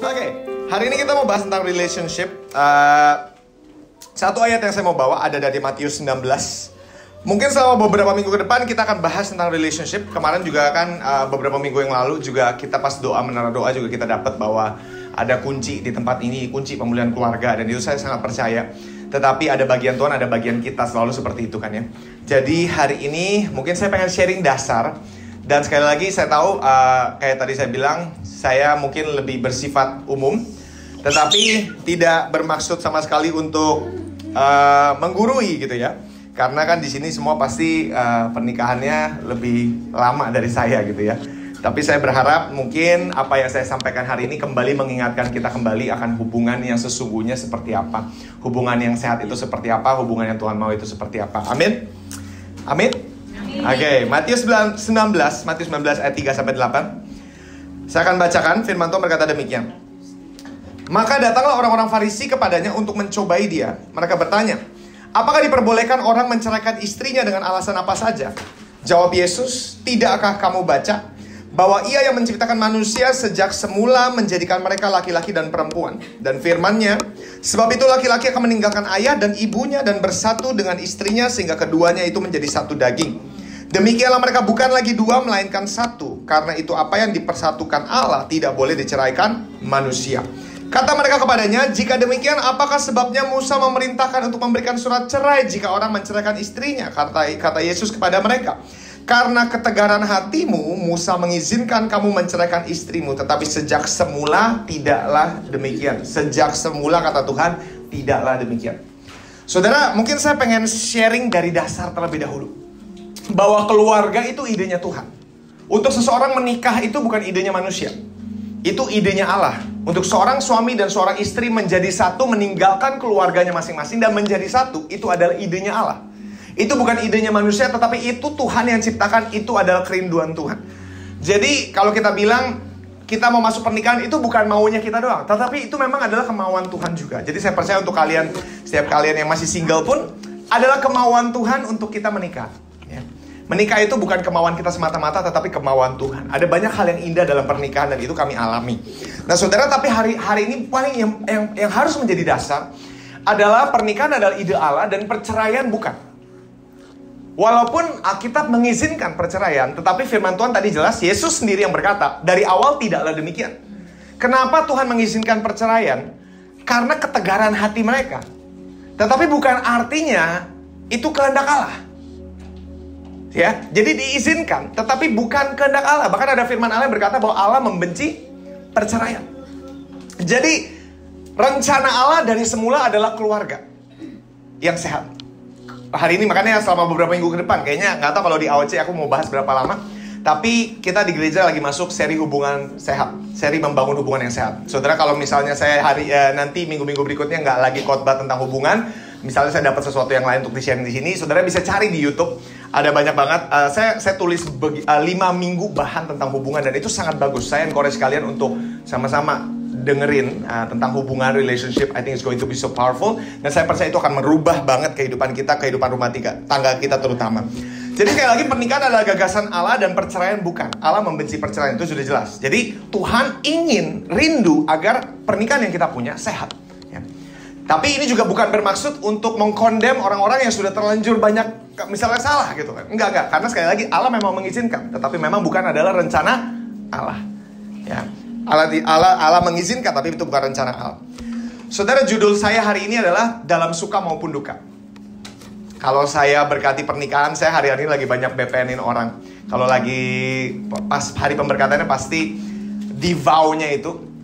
Oke, hari ini kita mau bahas tentang relationship. Satu ayat yang saya mau bawa ada dari Matius 19. Mungkin selama beberapa minggu ke depan kita akan bahas tentang relationship. Kemarin juga kan beberapa minggu yang lalu juga kita pas doa, menara doa juga kita dapat bahwa ada kunci di tempat ini, kunci pemulihan keluarga. Dan itu saya sangat percaya. Tetapi ada bagian Tuhan, ada bagian kita, selalu seperti itu kan ya. Jadi hari ini mungkin saya pengen sharing dasar. Dan sekali lagi saya tahu kayak tadi saya bilang, saya mungkin lebih bersifat umum, tetapi tidak bermaksud sama sekali untuk menggurui gitu ya. Karena kan di sini semua pasti pernikahannya lebih lama dari saya gitu ya. Tapi saya berharap mungkin apa yang saya sampaikan hari ini kembali mengingatkan kita kembali akan hubungan yang sesungguhnya seperti apa. Hubungan yang sehat itu seperti apa, hubungan yang Tuhan mau itu seperti apa. Amin. Amin. Oke, Matius 19 ayat 3-8. Saya akan bacakan, firman Tuhan berkata demikian. Maka datanglah orang-orang Farisi kepadanya untuk mencobai dia. Mereka bertanya, apakah diperbolehkan orang menceraikan istrinya dengan alasan apa saja? Jawab Yesus, tidakkah kamu baca bahwa Ia yang menciptakan manusia sejak semula menjadikan mereka laki-laki dan perempuan. Dan firman-Nya, sebab itu laki-laki akan meninggalkan ayah dan ibunya dan bersatu dengan istrinya sehingga keduanya itu menjadi satu daging. Demikianlah mereka bukan lagi dua melainkan satu. Karena itu apa yang dipersatukan Allah tidak boleh diceraikan manusia. Kata mereka kepadanya, jika demikian apakah sebabnya Musa memerintahkan untuk memberikan surat cerai jika orang menceraikan istrinya? Kata Yesus kepada mereka, karena ketegaran hatimu, Musa mengizinkan kamu menceraikan istrimu. Tetapi sejak semula tidaklah demikian. Sejak semula kata Tuhan, tidaklah demikian. Saudara, mungkin saya pengen sharing dari dasar terlebih dahulu. Bahwa keluarga itu idenya Tuhan. Untuk seseorang menikah itu bukan idenya manusia. Itu idenya Allah. Untuk seorang suami dan seorang istri menjadi satu, meninggalkan keluarganya masing-masing dan menjadi satu, itu adalah idenya Allah. Itu bukan idenya manusia, tetapi itu Tuhan yang ciptakan, itu adalah kerinduan Tuhan. Jadi kalau kita bilang kita mau masuk pernikahan, itu bukan maunya kita doang, tetapi itu memang adalah kemauan Tuhan juga. Jadi saya percaya untuk kalian, setiap kalian yang masih single pun, adalah kemauan Tuhan untuk kita menikah ya. Menikah itu bukan kemauan kita semata-mata, tetapi kemauan Tuhan. Ada banyak hal yang indah dalam pernikahan dan itu kami alami. Nah saudara, tapi hari ini paling yang harus menjadi dasar adalah pernikahan adalah ide Allah dan perceraian bukan. Walaupun Alkitab mengizinkan perceraian, tetapi firman Tuhan tadi jelas, Yesus sendiri yang berkata, dari awal tidaklah demikian. Kenapa Tuhan mengizinkan perceraian? Karena ketegaran hati mereka. Tetapi bukan artinya itu kehendak Allah. Ya, jadi diizinkan, tetapi bukan kehendak Allah. Bahkan ada firman Allah yang berkata bahwa Allah membenci perceraian. Jadi rencana Allah dari semula adalah keluarga yang sehat. Hari ini makanya selama beberapa minggu ke depan, kayaknya nggak tahu kalau di AOC aku mau bahas berapa lama, tapi kita di gereja lagi masuk seri hubungan sehat, seri membangun hubungan yang sehat. Saudara, kalau misalnya saya nanti minggu-minggu berikutnya nggak lagi khotbah tentang hubungan, misalnya saya dapat sesuatu yang lain untuk di-sharing di sini, saudara bisa cari di YouTube. Ada banyak banget. Saya tulis 5 minggu bahan tentang hubungan dan itu sangat bagus. Saya encourage kalian untuk sama-sama dengerin tentang hubungan, relationship. I think it's going to be so powerful. Dan saya percaya itu akan merubah banget kehidupan kita, kehidupan rumah tangga kita terutama. Jadi sekali lagi, pernikahan adalah gagasan Allah dan perceraian bukan. Allah membenci perceraian, itu sudah jelas. Jadi Tuhan ingin, rindu agar pernikahan yang kita punya sehat ya. Tapi ini juga bukan bermaksud untuk mengkondem orang-orang yang sudah terlanjur banyak misalnya salah gitu kan. Enggak. Karena sekali lagi Allah memang mengizinkan, tetapi memang bukan adalah rencana Allah ya. Allah mengizinkan, tapi itu bukan rencana Allah. Saudara, judul saya hari ini adalah dalam suka maupun duka. Kalau saya berkati pernikahan, saya hari-hari lagi banyak BPN-in orang. Kalau lagi pas hari pemberkatannya pasti di vow-nya itu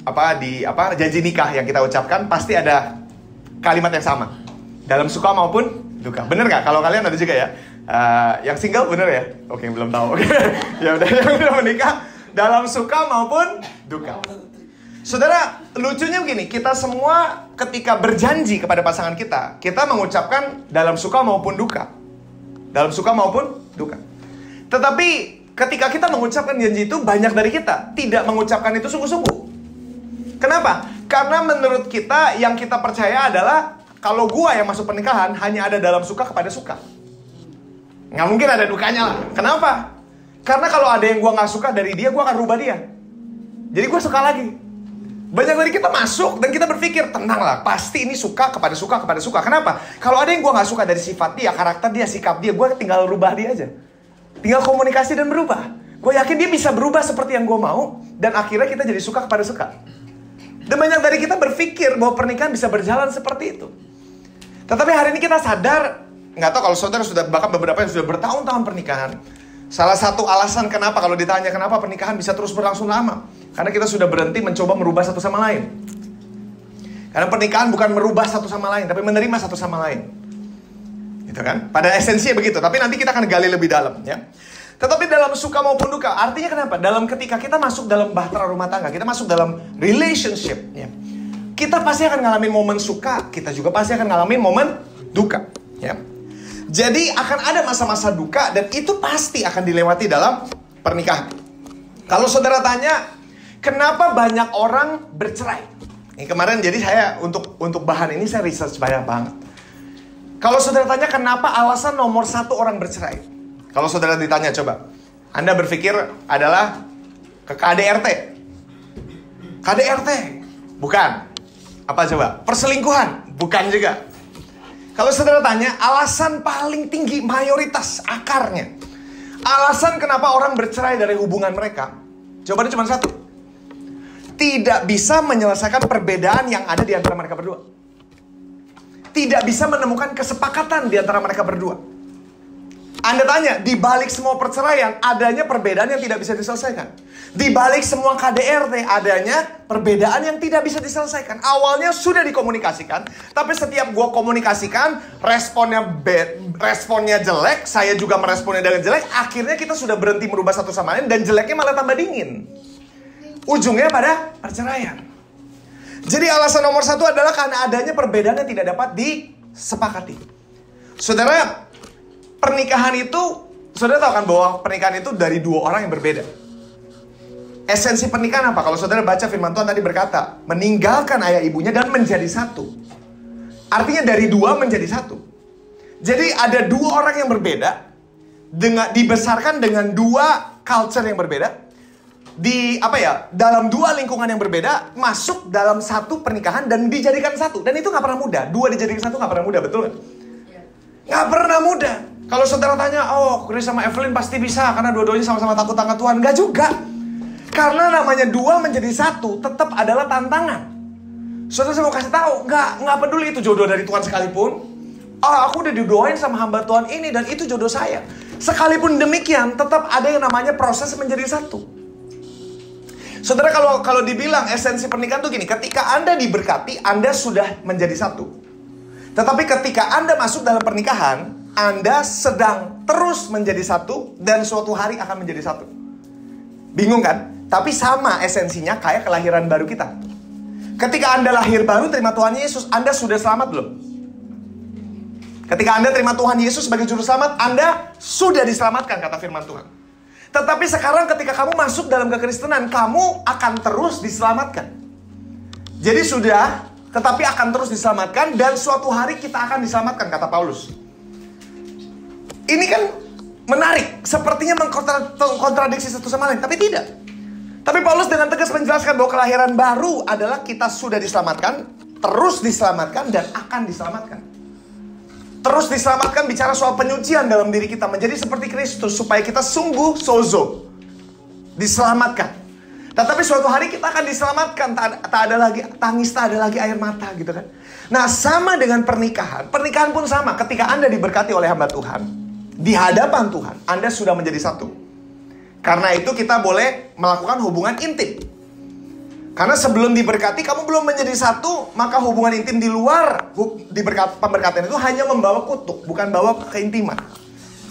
janji nikah yang kita ucapkan pasti ada kalimat yang sama. Dalam suka maupun duka. Bener gak? Kalau kalian ada juga ya. Yang single bener ya? Oke, belum tahu. Ya udah, yang udah menikah dalam suka maupun duka. Saudara, lucunya begini, kita semua ketika berjanji kepada pasangan kita, kita mengucapkan dalam suka maupun duka. Dalam suka maupun duka. Tetapi ketika kita mengucapkan janji itu, banyak dari kita tidak mengucapkan itu sungguh-sungguh. Kenapa? Karena menurut kita, yang kita percaya adalah kalau gua yang masuk pernikahan hanya ada dalam suka kepada suka. Nggak mungkin ada dukanya lah. Kenapa? Karena kalau ada yang gue gak suka dari dia, gue akan rubah dia. Jadi gue suka lagi. Banyak dari kita masuk dan kita berpikir, tenanglah, pasti ini suka kepada suka kepada suka. Kenapa? Kalau ada yang gue gak suka dari sifat dia, karakter dia, sikap dia, gue tinggal rubah dia aja. Tinggal komunikasi dan berubah. Gue yakin dia bisa berubah seperti yang gue mau, dan akhirnya kita jadi suka kepada suka. Dan banyak dari kita berpikir bahwa pernikahan bisa berjalan seperti itu. Tetapi hari ini kita sadar, gak tahu kalau saudara sudah, bahkan beberapa yang sudah bertahun-tahun pernikahan, salah satu alasan kenapa, kalau ditanya kenapa pernikahan bisa terus berlangsung lama, karena kita sudah berhenti mencoba merubah satu sama lain. Karena pernikahan bukan merubah satu sama lain, tapi menerima satu sama lain. Gitu kan? Pada esensinya begitu, tapi nanti kita akan gali lebih dalam ya. Tetapi dalam suka maupun duka, artinya kenapa? Dalam ketika kita masuk dalam bahtera rumah tangga, kita masuk dalam relationship ya, kita pasti akan ngalamin momen suka, kita juga pasti akan ngalamin momen duka ya. Jadi akan ada masa-masa duka, dan itu pasti akan dilewati dalam pernikahan. Kalau saudara tanya, kenapa banyak orang bercerai? Ini kemarin jadi saya untuk bahan ini saya research banyak banget. Kalau saudara tanya kenapa alasan nomor 1 orang bercerai, kalau saudara ditanya, coba Anda berpikir adalah ke KDRT. KDRT? Bukan. Apa coba? Perselingkuhan? Bukan juga. Kalau saudara tanya, alasan paling tinggi, mayoritas, akarnya, alasan kenapa orang bercerai dari hubungan mereka, jawabannya cuma 1. Tidak bisa menyelesaikan perbedaan yang ada di antara mereka berdua. Tidak bisa menemukan kesepakatan di antara mereka berdua. Anda tanya, di balik semua perceraian, adanya perbedaan yang tidak bisa diselesaikan. Di balik semua KDRT, adanya perbedaan yang tidak bisa diselesaikan. Awalnya sudah dikomunikasikan, tapi setiap gua komunikasikan, responnya jelek, saya juga meresponnya dengan jelek, akhirnya kita sudah berhenti merubah satu sama lain, dan jeleknya malah tambah dingin. Ujungnya pada perceraian. Jadi alasan nomor 1 adalah karena adanya perbedaan yang tidak dapat disepakati. Saudara, pernikahan itu, saudara tahu kan bahwa pernikahan itu dari 2 orang yang berbeda. Esensi pernikahan apa? Kalau saudara baca firman Tuhan tadi berkata, meninggalkan ayah ibunya dan menjadi satu. Artinya dari 2 menjadi 1. Jadi ada 2 orang yang berbeda, dibesarkan dengan 2 culture yang berbeda. Dalam 2 lingkungan yang berbeda, masuk dalam 1 pernikahan dan dijadikan 1. Dan itu gak pernah mudah. 2 dijadikan 1 gak pernah mudah, betul kan? Gak pernah mudah. Kalau saudara tanya, oh Chris sama Evelyn pasti bisa karena dua-duanya sama-sama takut akan Tuhan. Gak juga. Karena namanya 2 menjadi 1 tetap adalah tantangan. Saudara, saya mau kasih tahu, gak peduli itu jodoh dari Tuhan sekalipun. Aku udah didoain sama hamba Tuhan ini dan itu jodoh saya. Sekalipun demikian, tetap ada yang namanya proses menjadi 1. Saudara, kalau dibilang esensi pernikahan tuh gini, ketika Anda diberkati, Anda sudah menjadi 1. Tetapi ketika Anda masuk dalam pernikahan, Anda sedang terus menjadi 1 dan suatu hari akan menjadi 1. Bingung kan? Tapi sama esensinya kayak kelahiran baru kita. Ketika Anda lahir baru terima Tuhan Yesus, Anda sudah selamat belum? Ketika Anda terima Tuhan Yesus sebagai juru selamat, Anda sudah diselamatkan, kata firman Tuhan. Tetapi sekarang ketika kamu masuk dalam kekristenan, kamu akan terus diselamatkan. Jadi sudah, tetapi akan terus diselamatkan, dan suatu hari kita akan diselamatkan, kata Paulus. Ini kan menarik, sepertinya mengkontradiksi satu sama lain, tapi tidak. Tapi Paulus dengan tegas menjelaskan bahwa kelahiran baru adalah kita sudah diselamatkan, terus diselamatkan, dan akan diselamatkan. Terus diselamatkan bicara soal penyucian dalam diri kita menjadi seperti Kristus, supaya kita sungguh sozo, diselamatkan. Tetapi suatu hari kita akan diselamatkan, tak ada lagi tangis, tak ada lagi air mata, gitu kan. Nah, sama dengan pernikahan. Pernikahan pun sama. Ketika Anda diberkati oleh hamba Tuhan, di hadapan Tuhan, Anda sudah menjadi 1. Karena itu kita boleh melakukan hubungan intim. Karena sebelum diberkati, kamu belum menjadi 1, maka hubungan intim di luar pemberkatan itu hanya membawa kutuk, bukan bawa keintiman.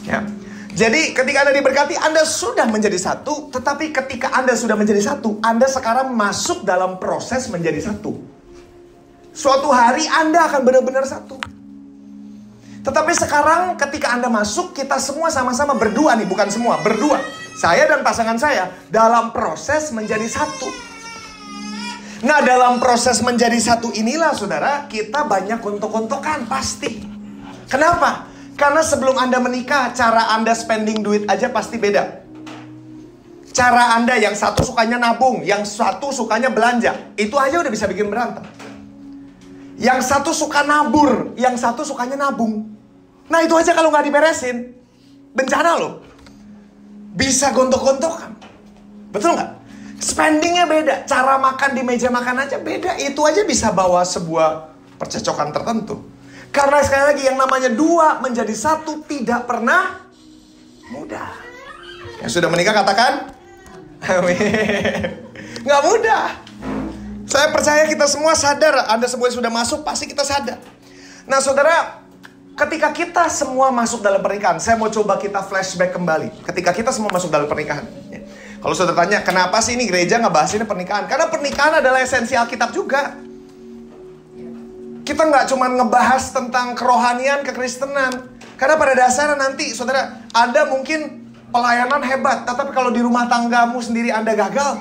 Ya. Jadi ketika Anda diberkati, Anda sudah menjadi 1, tetapi ketika Anda sudah menjadi 1, Anda sekarang masuk dalam proses menjadi 1. Suatu hari Anda akan benar-benar 1. Tetapi sekarang ketika Anda masuk, kita semua sama-sama berdua nih, bukan semua, berdua. Saya dan pasangan saya dalam proses menjadi 1. Nah, dalam proses menjadi 1 inilah, saudara, kita banyak gontok-gontokan, pasti. Kenapa? Karena sebelum Anda menikah, cara Anda spending duit aja pasti beda. Cara Anda yang satu sukanya nabung, yang satu sukanya belanja, itu aja udah bisa bikin berantem. Yang satu suka nabur, yang satu sukanya nabung. Nah itu aja kalau nggak diberesin, bencana loh. Bisa gontok-gontokan. Betul nggak? Spendingnya beda, cara makan di meja makan aja beda. Itu aja bisa bawa sebuah percecokan tertentu. Karena sekali lagi yang namanya dua menjadi satu tidak pernah mudah. Yang sudah menikah katakan amin. Nggak mudah. Saya percaya kita semua sadar. Anda semua yang sudah masuk pasti kita sadar. Nah saudara, ketika kita semua masuk dalam pernikahan, saya mau coba kita flashback kembali. Ketika kita semua masuk dalam pernikahan, kalau saudara tanya, kenapa sih ini gereja ngebahasin pernikahan? Karena pernikahan adalah esensi Alkitab juga. Kita nggak cuma ngebahas tentang kerohanian, kekristenan. Karena pada dasarnya nanti, saudara, Anda mungkin pelayanan hebat, tetapi kalau di rumah tanggamu sendiri Anda gagal,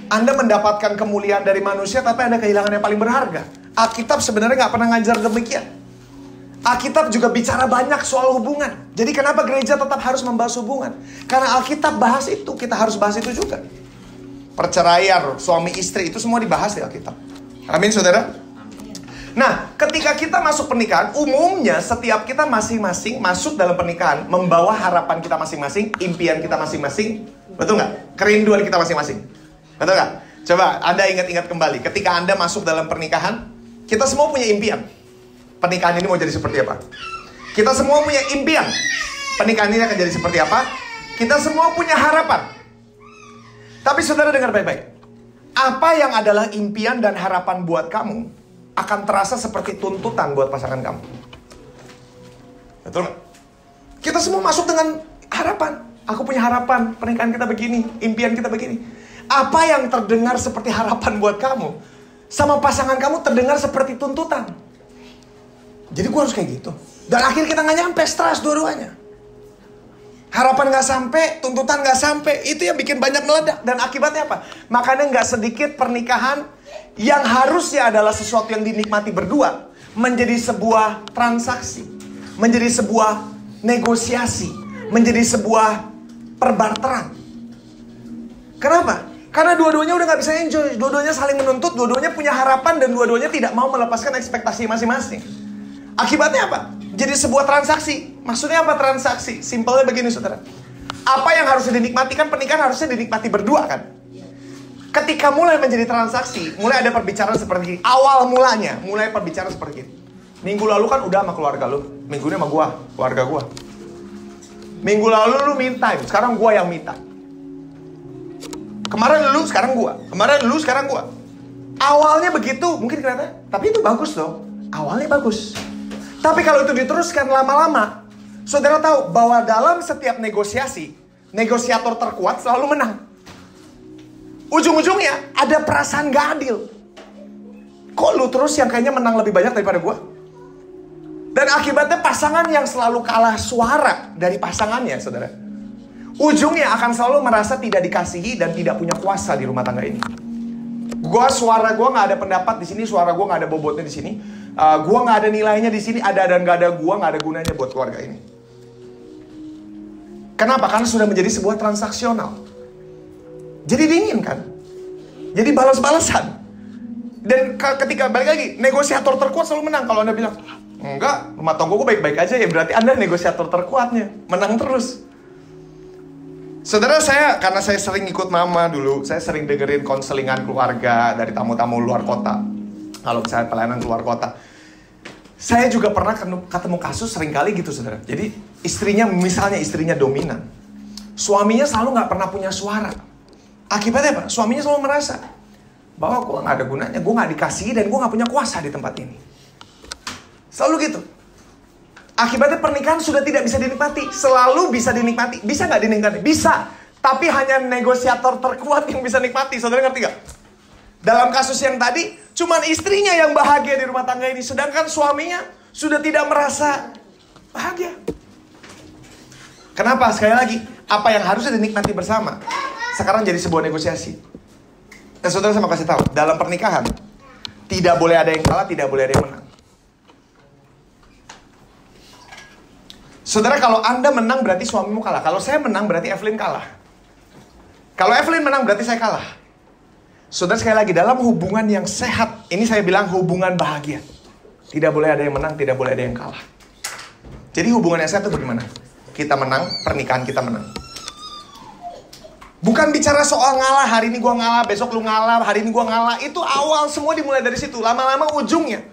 Anda mendapatkan kemuliaan dari manusia, tapi Anda kehilangan yang paling berharga. Alkitab sebenarnya nggak pernah ngajar demikian. Alkitab juga bicara banyak soal hubungan. Jadi kenapa gereja tetap harus membahas hubungan? Karena Alkitab bahas itu, kita harus bahas itu juga. Perceraian, suami istri, itu semua dibahas di Alkitab. Amin saudara? Nah, ketika kita masuk pernikahan, umumnya setiap kita masing-masing masuk dalam pernikahan membawa harapan kita masing-masing, impian kita masing-masing. Betul nggak? Kerinduan kita masing-masing. Betul nggak? Coba Anda ingat-ingat kembali. Ketika Anda masuk dalam pernikahan, kita semua punya impian. Pernikahan ini mau jadi seperti apa? Kita semua punya impian. Pernikahan ini akan jadi seperti apa? Kita semua punya harapan. Tapi saudara dengar baik-baik. Apa yang adalah impian dan harapan buat kamu akan terasa seperti tuntutan buat pasangan kamu. Betul nggak? Kita semua masuk dengan harapan. Aku punya harapan, pernikahan kita begini, impian kita begini. Apa yang terdengar seperti harapan buat kamu, sama pasangan kamu terdengar seperti tuntutan. Jadi gue harus kayak gitu. Dan akhirnya kita nggak nyampe, stres dua-duanya. Harapan nggak sampai, tuntutan nggak sampai, itu yang bikin banyak meledak. Dan akibatnya apa? Makanya nggak sedikit pernikahan yang harusnya adalah sesuatu yang dinikmati berdua menjadi sebuah transaksi, menjadi sebuah negosiasi, menjadi sebuah perbarteran. Kenapa? Karena dua-duanya udah gak bisa enjoy, dua-duanya saling menuntut, dua-duanya punya harapan, dan dua-duanya tidak mau melepaskan ekspektasi masing-masing. Akibatnya apa? Jadi sebuah transaksi. Maksudnya apa transaksi? Simpelnya begini saudara. Apa yang harusnya dinikmati, kan pernikahan harusnya dinikmati berdua kan? Ketika mulai menjadi transaksi, mulai ada perbicaraan seperti ini. Awal mulanya, mulai perbicaraan seperti ini. Minggu lalu kan udah sama keluarga lu. Minggu ini sama gua, keluarga gua. Minggu lalu lu minta, sekarang gua yang minta. Kemarin lu, sekarang gua. Kemarin lu, sekarang gua. Awalnya begitu, mungkin kelihatan. Tapi itu bagus loh. Awalnya bagus. Tapi kalau itu diteruskan lama-lama, saudara tahu bahwa dalam setiap negosiasi, negosiator terkuat selalu menang. Ujung-ujungnya ada perasaan gak adil. Kok lu terus yang kayaknya menang lebih banyak daripada gua? Dan akibatnya pasangan yang selalu kalah suara dari pasangannya, saudara, ujungnya akan selalu merasa tidak dikasihi dan tidak punya kuasa di rumah tangga ini. Suara gua nggak ada pendapat di sini, suara gua nggak ada bobotnya di sini, gua nggak ada nilainya di sini, ada dan nggak ada gua nggak ada gunanya buat keluarga ini. Kenapa? Karena sudah menjadi sebuah transaksional. Jadi dingin kan? Jadi balas-balasan. Dan ketika balik lagi, negosiator terkuat selalu menang. Kalau Anda bilang, enggak, rumah tangga gue baik-baik aja, ya berarti Anda negosiator terkuatnya. Menang terus. Saudara saya, karena saya sering ikut mama dulu, saya sering dengerin konselingan keluarga dari tamu-tamu luar kota. Kalau misalnya pelayanan keluar kota. Saya juga pernah ketemu kasus seringkali gitu saudara. Jadi misalnya istrinya dominan. Suaminya selalu gak pernah punya suara. Akibatnya apa? Suaminya selalu merasa bahwa gue gak ada gunanya, gue gak dikasihi, dan gue gak punya kuasa di tempat ini. Selalu gitu. Akibatnya pernikahan sudah tidak bisa dinikmati. Selalu bisa dinikmati. Bisa gak dinikmati? Bisa. Tapi hanya negosiator terkuat yang bisa nikmati. Saudara ngerti gak? Dalam kasus yang tadi, cuman istrinya yang bahagia di rumah tangga ini. Sedangkan suaminya sudah tidak merasa bahagia. Kenapa? Sekali lagi, apa yang harusnya dinikmati bersama sekarang jadi sebuah negosiasi. Dan saudara saya mau kasih tahu, dalam pernikahan tidak boleh ada yang kalah, tidak boleh ada yang menang. Saudara, kalau Anda menang berarti suamimu kalah. Kalau saya menang berarti Evelyn kalah. Kalau Evelyn menang berarti saya kalah. Saudara, sekali lagi, dalam hubungan yang sehat, ini saya bilang hubungan bahagia. Tidak boleh ada yang menang, tidak boleh ada yang kalah. Jadi hubungan yang sehat itu bagaimana? Kita menang, pernikahan kita menang. Bukan bicara soal ngalah, hari ini gua ngalah, besok lu ngalah, hari ini gua ngalah. Itu awal, semua dimulai dari situ. Lama-lama ujungnya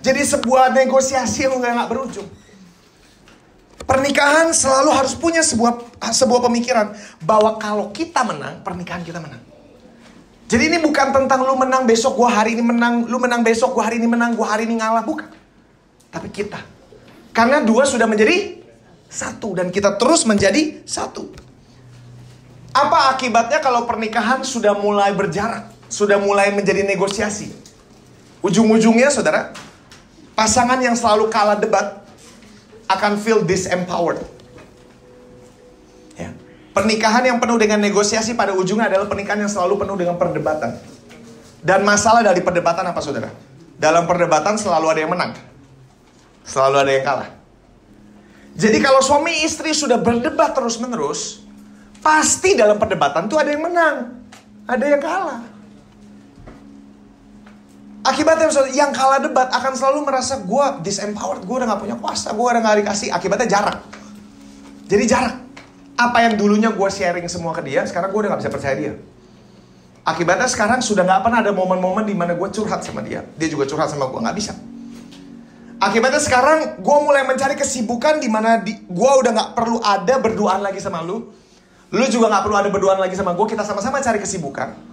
jadi sebuah negosiasi yang nggak berujung. Pernikahan selalu harus punya sebuah pemikiran bahwa kalau kita menang, pernikahan kita menang. Jadi ini bukan tentang lu menang besok, gua hari ini menang, lu menang besok, gua hari ini menang, gua hari ini ngalah, bukan. Tapi kita. Karena dua sudah menjadi satu dan kita terus menjadi satu. Apa akibatnya kalau pernikahan sudah mulai berjarak, sudah mulai menjadi negosiasi? Ujung-ujungnya, saudara, pasangan yang selalu kalah debat akan feel disempowered. Ya. Pernikahan yang penuh dengan negosiasi pada ujungnya adalah pernikahan yang selalu penuh dengan perdebatan. Dan masalah dari perdebatan apa, saudara? Dalam perdebatan selalu ada yang menang, selalu ada yang kalah. Jadi kalau suami istri sudah berdebat terus-menerus, pasti dalam perdebatan tuh ada yang menang, ada yang kalah. Akibatnya yang kalah debat akan selalu merasa gue disempowered, gue udah gak punya kuasa, gue udah gak dikasih. Akibatnya jarak. Jadi jarak. Apa yang dulunya gue sharing semua ke dia, sekarang gue udah gak bisa percaya dia. Akibatnya sekarang sudah gak pernah ada momen-momen di mana gue curhat sama dia, dia juga curhat sama gue, gak bisa. Akibatnya sekarang gue mulai mencari kesibukan di mana gue udah gak perlu ada berduaan lagi sama lu. Lu juga gak perlu ada berduaan lagi sama gue. Kita sama-sama cari kesibukan.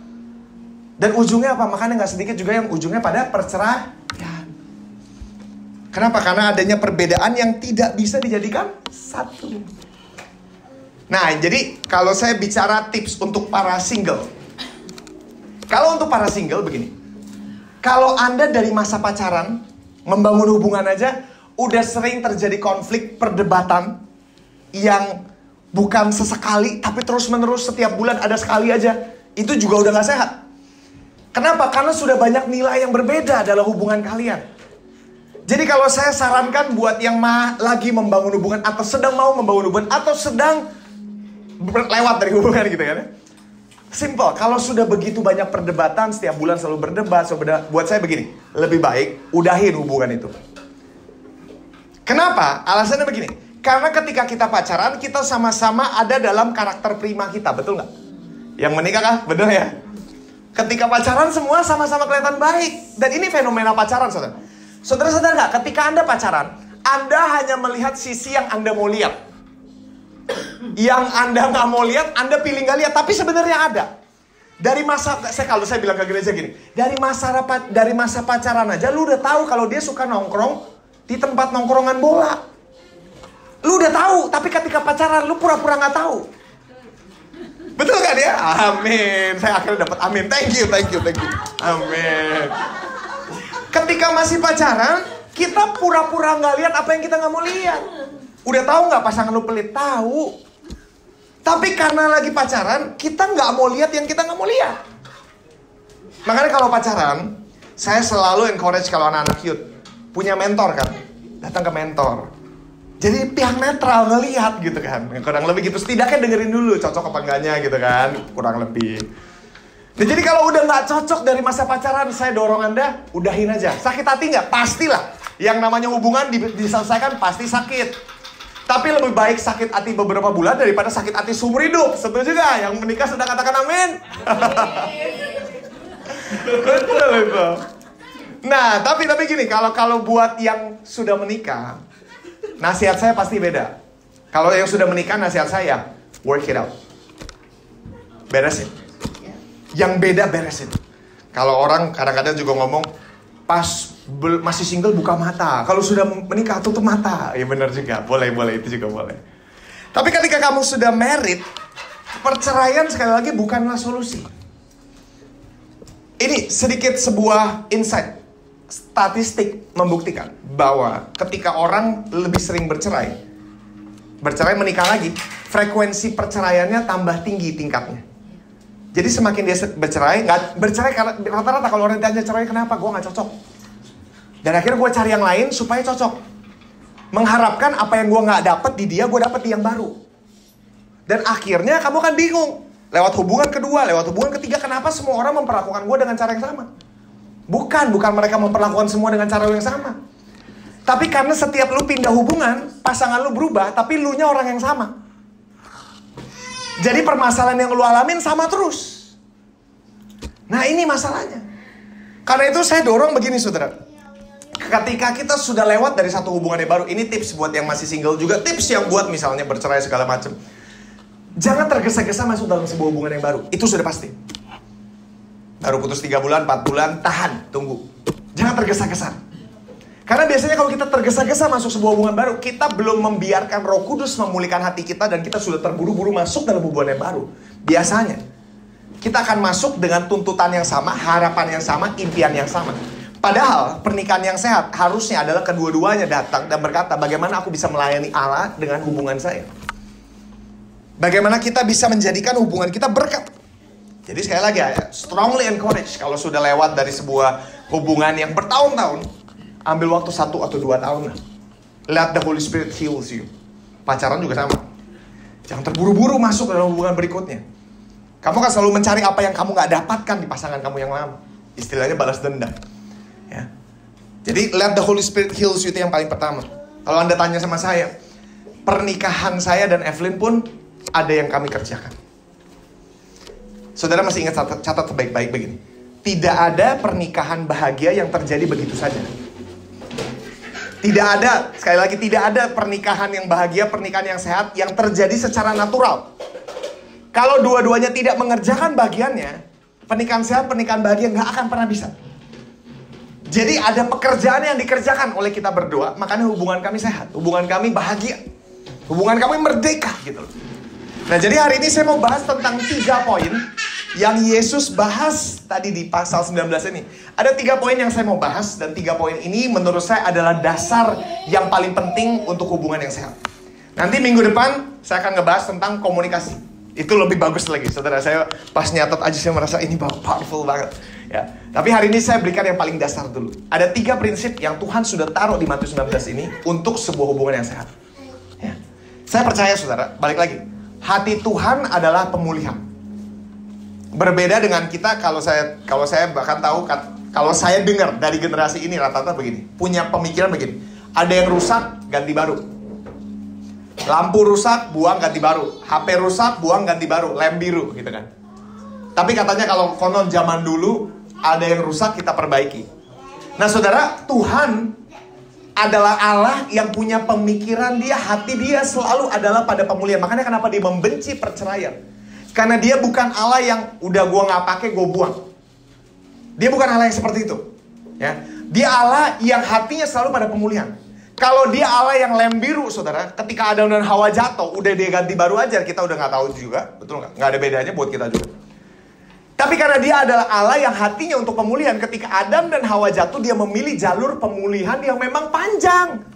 Dan ujungnya apa? Makanya gak sedikit juga yang ujungnya pada perceraian. Kenapa? Karena adanya perbedaan yang tidak bisa dijadikan satu. Nah, jadi kalau saya bicara tips untuk para single. Kalau untuk para single begini. Kalau Anda dari masa pacaran membangun hubungan aja udah sering terjadi konflik perdebatan yang bukan sesekali tapi terus-menerus setiap bulan ada sekali aja, itu juga udah gak sehat. Kenapa? Karena sudah banyak nilai yang berbeda dalam hubungan kalian. Jadi kalau saya sarankan buat yang lagi membangun hubungan atau sedang mau membangun hubungan atau sedang lewat dari hubungan gitu kan ya, simple, kalau sudah begitu banyak perdebatan, setiap bulan selalu berdebat, buat saya begini, lebih baik udahin hubungan itu. Kenapa? Alasannya begini, karena ketika kita pacaran, kita sama-sama ada dalam karakter prima kita, betul nggak? Yang menikah kah? Betul ya? Ketika pacaran semua sama-sama kelihatan baik. Dan ini fenomena pacaran, saudara. Saudara sadar nggak? Ketika Anda pacaran, Anda hanya melihat sisi yang Anda mau lihat. Yang Anda nggak mau lihat, Anda pilih nggak lihat, tapi sebenarnya ada. Dari masa, kalau saya bilang ke gereja gini, dari masa pacaran aja, lu udah tahu kalau dia suka nongkrong di tempat nongkrongan bola. Lu udah tahu, tapi ketika pacaran lu pura-pura nggak tahu. Betul kan ya? Amin. Saya akhirnya dapat amin. Thank you. Amin. Ketika masih pacaran, kita pura-pura nggak lihat apa yang kita nggak mau lihat. Udah tahu nggak pasangan lu pelit? Tahu. Tapi karena lagi pacaran, kita nggak mau lihat yang kita nggak mau lihat. Makanya kalau pacaran, saya selalu encourage kalau anak-anak youth punya mentor kan, datang ke mentor. Jadi pihak netral ngelihat gitu kan, kurang lebih gitu. Setidaknya dengerin dulu cocok apa enggaknya gitu kan, kurang lebih. Nah, jadi kalau udah nggak cocok dari masa pacaran, saya dorong Anda udahin aja. Sakit hati nggak? Pastilah. Yang namanya hubungan diselesaikan pasti sakit. Tapi lebih baik sakit hati beberapa bulan daripada sakit hati seumur hidup. Setuju gak? Yang menikah sudah katakan amin. Betul itu. Nah, tapi gini, kalau buat yang sudah menikah, nasihat saya pasti beda. Kalau yang sudah menikah, nasihat saya work it out. Beresin. Yang beda beresin. Kalau orang kadang-kadang juga ngomong, pas masih single buka mata, kalau sudah menikah tutup mata. Ya benar juga, boleh itu juga boleh. Tapi ketika kamu sudah married, perceraian sekali lagi bukanlah solusi. Ini sedikit sebuah insight. Statistik membuktikan bahwa ketika orang lebih sering bercerai menikah lagi, frekuensi perceraiannya tambah tinggi tingkatnya. Jadi semakin dia bercerai karena rata-rata kalau orang ditanya cerai kenapa, gue nggak cocok. Dan akhirnya gue cari yang lain supaya cocok. Mengharapkan apa yang gue nggak dapet di dia, gue dapet di yang baru. Dan akhirnya kamu kan bingung. lewat hubungan kedua, lewat hubungan ketiga. Kenapa semua orang memperlakukan gue dengan cara yang sama? Bukan mereka memperlakukan semua dengan cara yang sama. Tapi karena setiap lu pindah hubungan, pasangan lu berubah, tapi lu nya orang yang sama. Jadi permasalahan yang lu alamin sama terus. Nah ini masalahnya. Karena itu saya dorong begini saudara. Ketika kita sudah lewat dari satu hubungan yang baru, ini tips buat yang masih single juga, tips yang buat misalnya bercerai segala macam. Jangan tergesa-gesa masuk dalam sebuah hubungan yang baru. Itu sudah pasti. Baru putus 3 bulan, 4 bulan, tahan, tunggu. Jangan tergesa-gesa. Karena biasanya kalau kita tergesa-gesa masuk sebuah hubungan baru, kita belum membiarkan Roh Kudus memulihkan hati kita dan kita sudah terburu-buru masuk dalam hubungan yang baru. Biasanya kita akan masuk dengan tuntutan yang sama, harapan yang sama, impian yang sama. Padahal pernikahan yang sehat harusnya adalah kedua-duanya datang dan berkata, bagaimana aku bisa melayani Allah dengan hubungan saya? Bagaimana kita bisa menjadikan hubungan kita berkat? Jadi sekali lagi, strongly encourage kalau sudah lewat dari sebuah hubungan yang bertahun-tahun, ambil waktu 1 atau 2 tahun lah. Let the Holy Spirit heals you. Pacaran juga sama. Jangan terburu-buru masuk dalam hubungan berikutnya. Kamu kan selalu mencari apa yang kamu gak dapatkan di pasangan kamu yang lama. Istilahnya balas dendam. Ya. Jadi let the Holy Spirit heals you, itu yang paling pertama. Kalau Anda tanya sama saya, pernikahan saya dan Evelyn pun ada yang kami kerjakan. Saudara masih ingat catat baik-baik begini. Tidak ada pernikahan bahagia yang terjadi begitu saja. Tidak ada, sekali lagi tidak ada pernikahan yang bahagia, pernikahan yang sehat yang terjadi secara natural. Kalau dua-duanya tidak mengerjakan bagiannya, pernikahan sehat, pernikahan bahagia nggak akan pernah bisa. Jadi ada pekerjaan yang dikerjakan oleh kita berdua, makanya hubungan kami sehat, hubungan kami bahagia, hubungan kami merdeka gitu loh. Nah jadi hari ini saya mau bahas tentang 3 poin yang Yesus bahas tadi di pasal 19 ini. Ada 3 poin yang saya mau bahas, dan 3 poin ini menurut saya adalah dasar yang paling penting untuk hubungan yang sehat. Nanti minggu depan saya akan ngebahas tentang komunikasi. Itu lebih bagus lagi, saudara. Saya pas nyatat aja saya merasa ini powerful banget ya. Tapi hari ini saya berikan yang paling dasar dulu. Ada 3 prinsip yang Tuhan sudah taruh di Matius 19 ini untuk sebuah hubungan yang sehat ya. Saya percaya saudara, balik lagi, hati Tuhan adalah pemulihan. Berbeda dengan kita, kalau saya bahkan tahu, kalau saya dengar dari generasi ini rata-rata begini, punya pemikiran begini, ada yang rusak, ganti baru. Lampu rusak, buang ganti baru. HP rusak, buang ganti baru. Lem biru gitu kan. Tapi katanya kalau konon zaman dulu, ada yang rusak kita perbaiki. Nah saudara, Tuhan adalah Allah yang punya pemikiran dia, hati dia selalu adalah pada pemulihan. Makanya kenapa dia membenci perceraian? Karena dia bukan Allah yang udah gua nggak pakai gua buang. Dia bukan Allah yang seperti itu. Ya, dia Allah yang hatinya selalu pada pemulihan. Kalau dia Allah yang lem biru, saudara, ketika Adam dan Hawa jatuh, udah dia ganti baru aja, kita udah nggak tahu juga, betul nggak? Nggak ada bedanya buat kita juga. Tapi karena dia adalah Allah yang hatinya untuk pemulihan, ketika Adam dan Hawa jatuh, dia memilih jalur pemulihan yang memang panjang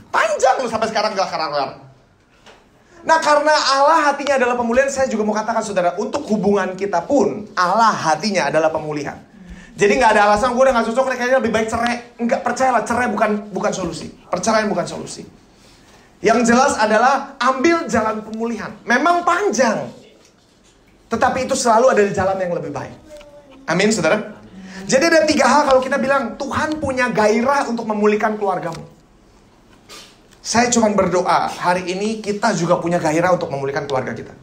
loh, sampai sekarang gak kelar-kelar. Nah karena Allah hatinya adalah pemulihan, saya juga mau katakan saudara, untuk hubungan kita pun Allah hatinya adalah pemulihan. Jadi gak ada alasan gue udah gak cocok, kayaknya lebih baik cerai. Enggak, percayalah, cerai bukan solusi. Perceraian bukan solusi. Yang jelas adalah ambil jalan pemulihan. Memang panjang, tetapi itu selalu ada di jalan yang lebih baik. Amin saudara. Jadi ada 3 hal kalau kita bilang Tuhan punya gairah untuk memulihkan keluargamu. Saya cuma berdoa, hari ini kita juga punya gairah untuk memulihkan keluarga kita.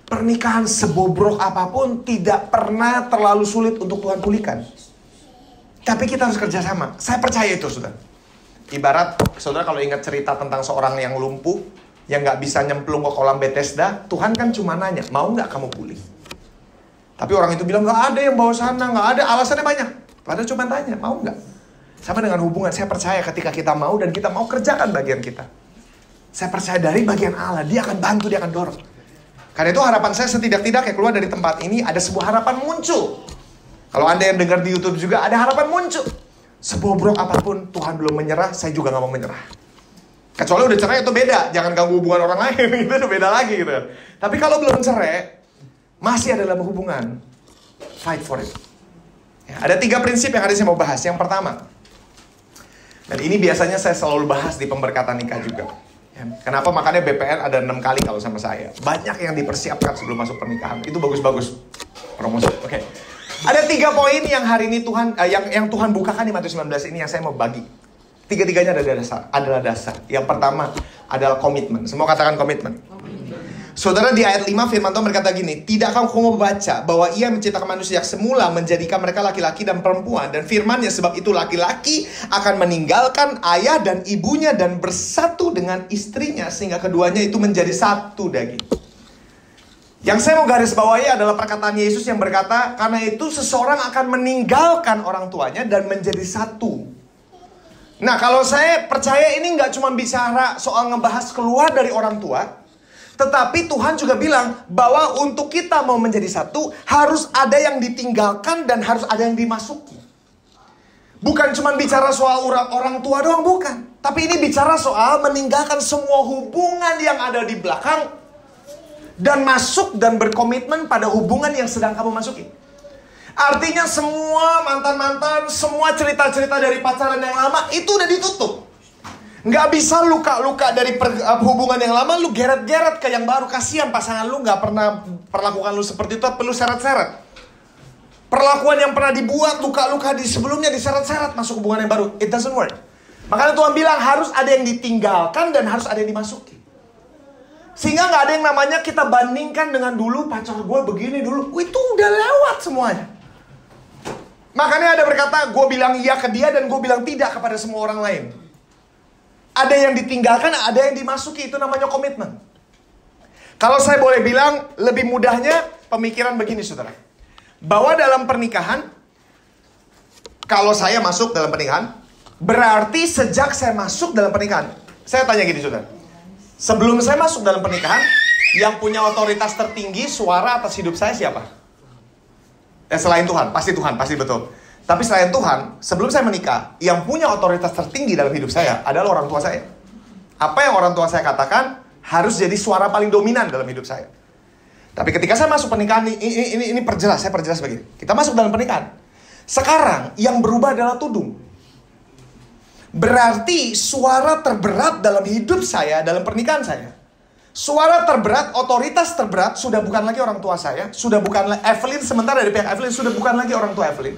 Pernikahan sebobrok apapun tidak pernah terlalu sulit untuk Tuhan pulihkan. Tapi kita harus kerjasama. Saya percaya itu, saudara. Ibarat, saudara kalau ingat cerita tentang seorang yang lumpuh, yang gak bisa nyemplung ke kolam Bethesda, Tuhan kan cuma nanya, mau gak kamu pulih? Tapi orang itu bilang, gak ada yang bawa sana, gak ada, alasannya banyak. Padahal cuma tanya, mau gak? Sama dengan hubungan, saya percaya ketika kita mau dan kita mau kerjakan bagian kita. Saya percaya dari bagian Allah, dia akan bantu, dia akan dorong. Karena itu harapan saya setidak-tidaknya keluar dari tempat ini, ada sebuah harapan muncul. Kalau Anda yang dengar di YouTube juga, ada harapan muncul. Sebobrok apapun, Tuhan belum menyerah, saya juga gak mau menyerah. Kecuali udah cerai itu beda, jangan ganggu hubungan orang lain, itu udah beda lagi gitu. Tapi kalau belum cerai, masih ada dalam hubungan, fight for it. Ya, ada 3 prinsip yang hari ini saya mau bahas. Yang pertama, dan ini biasanya saya selalu bahas di pemberkatan nikah juga. Kenapa makanya BPN ada 6 kali kalau sama saya. Banyak yang dipersiapkan sebelum masuk pernikahan. Itu bagus-bagus promosi. Oke. Ada 3 poin yang hari ini Tuhan yang Tuhan bukakan di Matius 19 ini yang saya mau bagi. Tiga-tiganya adalah dasar. Yang pertama adalah komitmen. Semua katakan komitmen. Saudara, di ayat 5 firman Tuhan berkata gini, tidakkah kamu membaca bahwa ia menciptakan manusia yang semula menjadikan mereka laki-laki dan perempuan, dan firman-Nya sebab itu laki-laki akan meninggalkan ayah dan ibunya dan bersatu dengan istrinya sehingga keduanya itu menjadi satu daging. Yang saya mau garis bawahi adalah perkataan Yesus yang berkata, karena itu seseorang akan meninggalkan orang tuanya dan menjadi satu. Nah, kalau saya percaya ini nggak cuma bicara soal ngebahas keluar dari orang tua, tetapi Tuhan juga bilang bahwa untuk kita mau menjadi satu, harus ada yang ditinggalkan dan harus ada yang dimasuki. Bukan cuma bicara soal orang tua doang, bukan. Tapi ini bicara soal meninggalkan semua hubungan yang ada di belakang dan masuk dan berkomitmen pada hubungan yang sedang kamu masuki. Artinya semua mantan-mantan, semua cerita-cerita dari pacaran yang lama itu udah ditutup. Nggak bisa luka-luka dari hubungan yang lama lu geret-geret ke yang baru. Kasihan pasangan lu nggak pernah perlakukan lu seperti itu, perlu seret-seret. Perlakuan yang pernah dibuat, luka-luka di sebelumnya diseret-seret masuk hubungan yang baru. It doesn't work. Makanya Tuhan bilang harus ada yang ditinggalkan dan harus ada yang dimasuki. Sehingga nggak ada yang namanya kita bandingkan dengan dulu pacar gue begini dulu. Itu udah lewat semuanya. Makanya ada berkata, gue bilang iya ke dia dan gue bilang tidak kepada semua orang lain. Ada yang ditinggalkan, ada yang dimasuki. Itu namanya komitmen. Kalau saya boleh bilang, lebih mudahnya pemikiran begini, saudara. Bahwa dalam pernikahan, kalau saya masuk dalam pernikahan, berarti sejak saya masuk dalam pernikahan. Saya tanya gini, saudara. Sebelum saya masuk dalam pernikahan, yang punya otoritas tertinggi suara atas hidup saya siapa? Selain Tuhan, pasti betul. Tapi selain Tuhan, sebelum saya menikah, yang punya otoritas tertinggi dalam hidup saya adalah orang tua saya. Apa yang orang tua saya katakan harus jadi suara paling dominan dalam hidup saya. Tapi ketika saya masuk pernikahan, ini saya perjelas begini. Kita masuk dalam pernikahan. Sekarang yang berubah adalah tudung. Berarti suara terberat dalam hidup saya, dalam pernikahan saya, suara terberat, otoritas terberat sudah bukan lagi orang tua saya, sudah bukan Evelyn, sementara dari pihak Evelyn sudah bukan lagi orang tua Evelyn.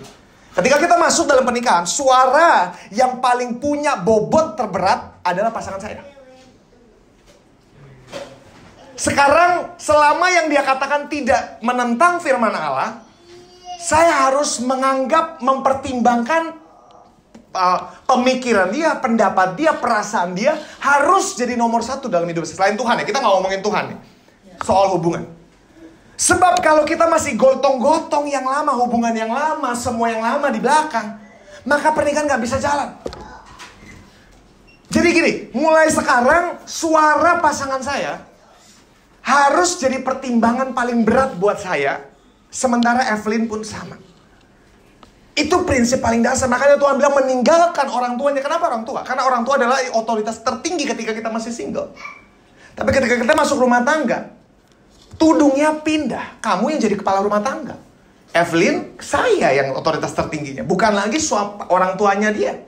Ketika kita masuk dalam pernikahan, suara yang paling punya bobot terberat adalah pasangan saya. Sekarang, selama yang dia katakan tidak menentang firman Allah, saya harus mempertimbangkan pemikiran dia, pendapat dia, perasaan dia harus jadi nomor satu dalam hidup. Selain Tuhan ya, kita nggak ngomongin Tuhan nih, soal hubungan. Sebab kalau kita masih gotong-gotong yang lama, hubungan yang lama, semua yang lama di belakang, maka pernikahan gak bisa jalan. Jadi gini, mulai sekarang suara pasangan saya harus jadi pertimbangan paling berat buat saya. Sementara Evelyn pun sama. Itu prinsip paling dasar. Makanya Tuhan bilang meninggalkan orang tuanya. Kenapa orang tua? Karena orang tua adalah otoritas tertinggi ketika kita masih single. Tapi ketika kita masuk rumah tangga, tudungnya pindah. Kamu yang jadi kepala rumah tangga. Evelyn, saya yang otoritas tertingginya. Bukan lagi orang tuanya dia.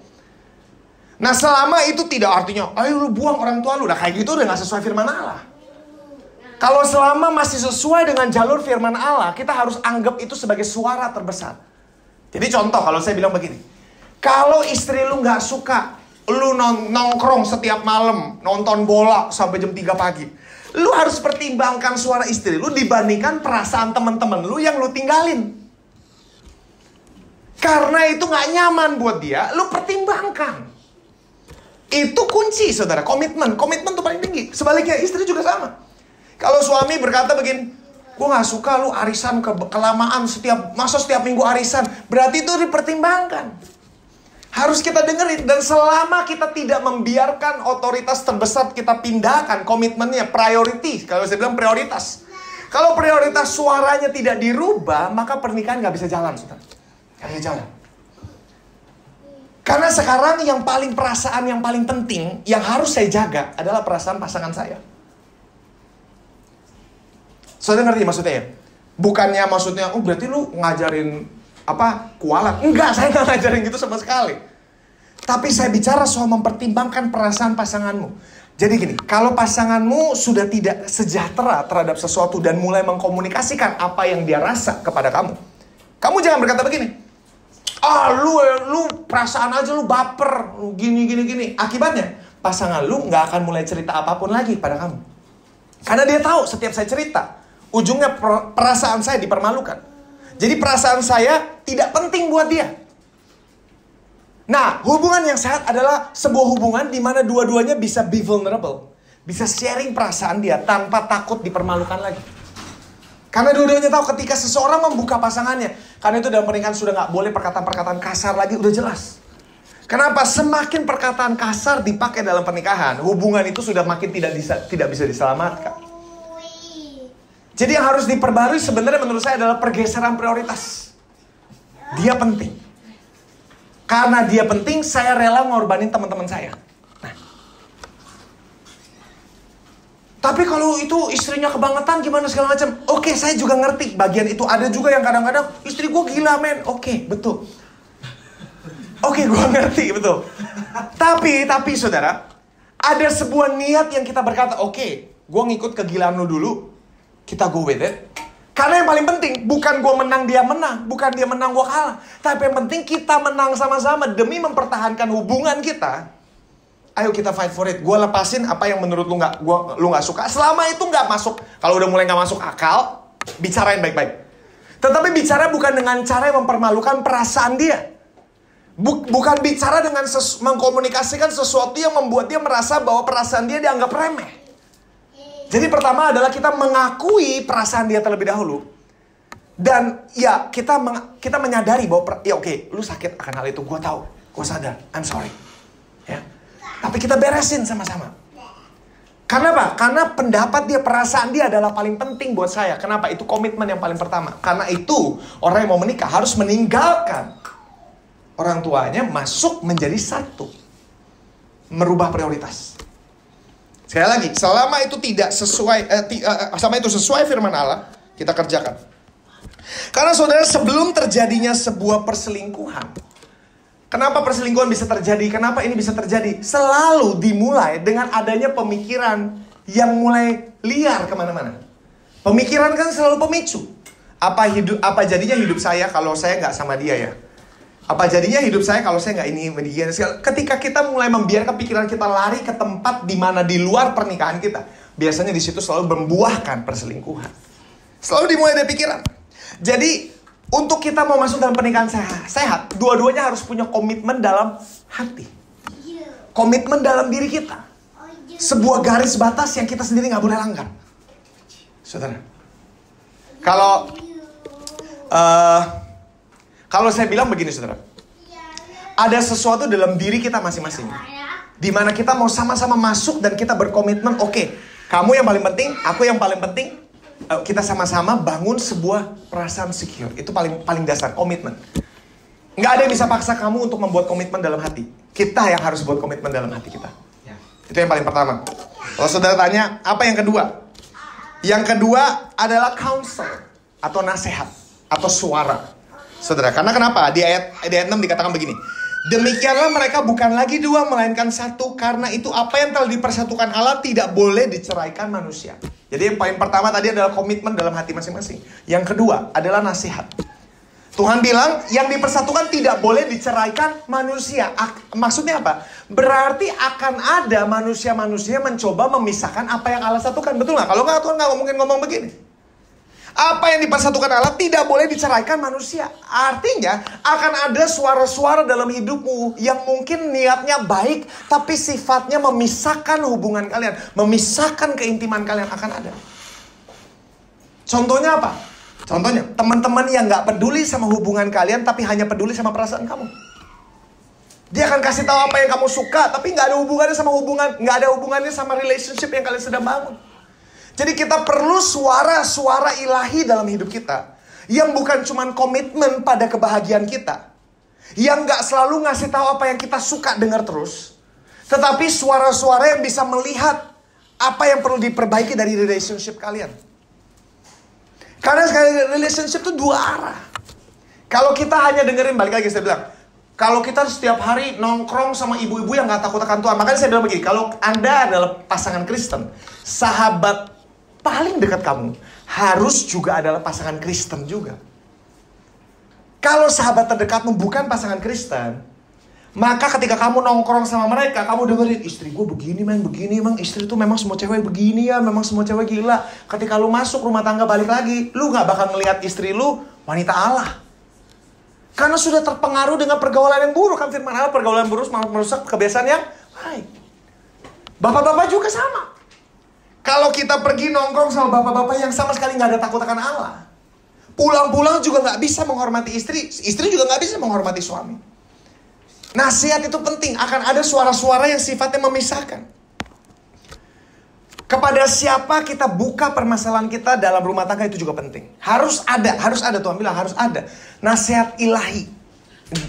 Nah, selama itu tidak artinya, ayo lu buang orang tua lu. Nah, kayak gitu udah gak sesuai firman Allah. Kalau selama masih sesuai dengan jalur firman Allah, kita harus anggap itu sebagai suara terbesar. Jadi contoh, kalau saya bilang begini. Kalau istri lu gak suka, lu nongkrong setiap malam, nonton bola sampai jam 3 pagi. Lu harus pertimbangkan suara istri lu dibandingkan perasaan teman-teman lu yang lu tinggalin. Karena itu gak nyaman buat dia, lu pertimbangkan. Itu kunci, saudara. Komitmen tuh paling tinggi. Sebaliknya istri juga sama. Kalau suami berkata begini, gue gak suka lu arisan kelamaan setiap minggu arisan. Berarti itu dipertimbangkan. Harus kita dengerin. Dan selama kita tidak membiarkan otoritas terbesar kita pindahkan komitmennya, priority. Kalau saya bilang prioritas. Kalau prioritas suaranya tidak dirubah, maka pernikahan gak bisa jalan, saudara. Gak bisa jalan. Karena sekarang perasaan yang paling penting, yang harus saya jaga adalah perasaan pasangan saya. Saudara ngerti maksudnya ya? Bukannya maksudnya, oh berarti lu ngajarin kualat. Enggak, saya nggak ngajarin gitu sama sekali. Tapi saya bicara soal mempertimbangkan perasaan pasanganmu. Jadi gini, kalau pasanganmu sudah tidak sejahtera terhadap sesuatu dan mulai mengkomunikasikan apa yang dia rasa kepada kamu, kamu jangan berkata begini, lu perasaan aja, lu baper, lu gini. Akibatnya, pasangan lu nggak akan mulai cerita apapun lagi pada kamu. Karena dia tahu setiap saya cerita, ujungnya perasaan saya dipermalukan. Jadi perasaan saya tidak penting buat dia. Nah, hubungan yang sehat adalah sebuah hubungan di mana dua-duanya bisa be vulnerable. Bisa sharing perasaan dia tanpa takut dipermalukan lagi. Karena dua-duanya tahu ketika seseorang membuka pasangannya. Karena itu dalam pernikahan sudah gak boleh perkataan-perkataan kasar lagi, udah jelas. Kenapa? Semakin perkataan kasar dipakai dalam pernikahan, hubungan itu sudah makin tidak bisa diselamatkan. Jadi yang harus diperbarui sebenarnya menurut saya adalah pergeseran prioritas. Dia penting. Karena dia penting, saya rela ngorbanin teman-teman saya. Nah. Tapi kalau itu istrinya kebangetan gimana segala macam. Oke, saya juga ngerti bagian itu. Ada juga yang kadang-kadang istri gue gila men. Oke, betul. Oke, gue ngerti, betul. Tapi saudara, ada sebuah niat yang kita berkata, oke, gue ngikut kegilaan lu dulu. Kita go with it. Karena yang paling penting, bukan gue menang, dia menang. Bukan dia menang, gue kalah. Tapi yang penting kita menang sama-sama demi mempertahankan hubungan kita. Ayo kita fight for it. Gue lepasin apa yang menurut lu gak suka. Selama itu gak masuk, kalau udah mulai gak masuk akal, bicarain baik-baik. Tetapi bicara bukan dengan cara yang mempermalukan perasaan dia. Bukan bicara dengan mengkomunikasikan sesuatu yang membuat dia merasa bahwa perasaan dia dianggap remeh. Jadi pertama adalah kita mengakui perasaan dia terlebih dahulu. Dan ya kita menyadari bahwa ya oke, lu sakit akan hal itu, gue tahu, gue sadar, I'm sorry. Ya. Tapi kita beresin sama-sama. Karena apa? Karena pendapat dia, perasaan dia adalah paling penting buat saya. Kenapa? Itu komitmen yang paling pertama. Karena itu orang yang mau menikah harus meninggalkan orang tuanya, masuk menjadi satu. Merubah prioritas. Sekali lagi, selama itu tidak sesuai, selama itu sesuai firman Allah, kita kerjakan. Karena saudara, sebelum terjadinya sebuah perselingkuhan, kenapa perselingkuhan bisa terjadi? Kenapa ini bisa terjadi? Selalu dimulai dengan adanya pemikiran yang mulai liar kemana-mana. Pemikiran kan selalu pemicu. Apa jadinya hidup saya kalau saya nggak sama dia ya? Apa jadinya hidup saya kalau saya nggak ini begini? Ketika kita mulai membiarkan pikiran kita lari ke tempat di mana di luar pernikahan kita, biasanya di situ selalu membuahkan perselingkuhan. Selalu dimulai dari pikiran. Jadi untuk kita mau masuk dalam pernikahan sehat, dua-duanya harus punya komitmen dalam hati, komitmen dalam diri kita, sebuah garis batas yang kita sendiri nggak boleh langgar. Saudara, kalau saya bilang begini saudara, ada sesuatu dalam diri kita masing-masing, di mana kita mau sama-sama masuk dan kita berkomitmen, oke, kamu yang paling penting, aku yang paling penting, kita sama-sama bangun sebuah perasaan secure. Itu paling dasar, komitmen. Nggak ada yang bisa paksa kamu untuk membuat komitmen dalam hati. Kita yang harus buat komitmen dalam hati kita. Itu yang paling pertama. Kalau saudara tanya, apa yang kedua? Yang kedua adalah counsel atau nasihat atau suara. Saudara, karena kenapa? Di ayat 6 dikatakan begini. Demikianlah mereka bukan lagi dua, melainkan satu. Karena itu apa yang telah dipersatukan Allah tidak boleh diceraikan manusia. Jadi yang poin pertama tadi adalah komitmen dalam hati masing-masing. Yang kedua adalah nasihat. Tuhan bilang yang dipersatukan tidak boleh diceraikan manusia. Maksudnya apa? Berarti akan ada manusia-manusia mencoba memisahkan apa yang Allah satukan. Betul nggak? Kalau nggak, Tuhan nggak mungkin ngomong begini. Apa yang dipersatukan Allah tidak boleh diceraikan manusia. Artinya akan ada suara-suara dalam hidupmu yang mungkin niatnya baik, tapi sifatnya memisahkan hubungan kalian, memisahkan keintiman kalian akan ada. Contohnya apa? Contohnya teman-teman yang gak peduli sama hubungan kalian, tapi hanya peduli sama perasaan kamu. Dia akan kasih tahu apa yang kamu suka, tapi gak ada hubungannya sama gak ada hubungannya sama relationship yang kalian sedang bangun. Jadi kita perlu suara-suara ilahi dalam hidup kita. Yang bukan cuma komitmen pada kebahagiaan kita. Yang gak selalu ngasih tahu apa yang kita suka dengar terus. Tetapi suara-suara yang bisa melihat apa yang perlu diperbaiki dari relationship kalian. Karena sekali relationship itu dua arah. Kalau kita hanya dengerin, balik lagi saya bilang, Kalau kita setiap hari nongkrong sama ibu-ibu yang gak takut akan Tuhan. Makanya saya bilang begini, kalau Anda adalah pasangan Kristen, sahabat paling dekat kamu harus juga adalah pasangan Kristen juga. Kalau sahabat terdekatmu bukan pasangan Kristen, maka ketika kamu nongkrong sama mereka, kamu dengerin, istri gue begini, emang istri tuh memang semua cewek begini ya, memang semua cewek gila. Ketika lu masuk rumah tangga balik lagi, lu gak bakal ngelihat istri lu wanita Allah. Karena sudah terpengaruh dengan pergaulan yang buruk. Kan firman Allah, pergaulan buruk merusak kebiasaan yang baik. Bapak-bapak juga sama. Kalau kita pergi nongkrong sama bapak-bapak yang sama sekali gak ada takut akan Allah, pulang-pulang juga gak bisa menghormati istri, istri juga gak bisa menghormati suami. Nasihat itu penting. Akan ada suara-suara yang sifatnya memisahkan. Kepada siapa kita buka permasalahan kita dalam rumah tangga itu juga penting. Harus ada. Tuhan bilang harus ada nasihat ilahi,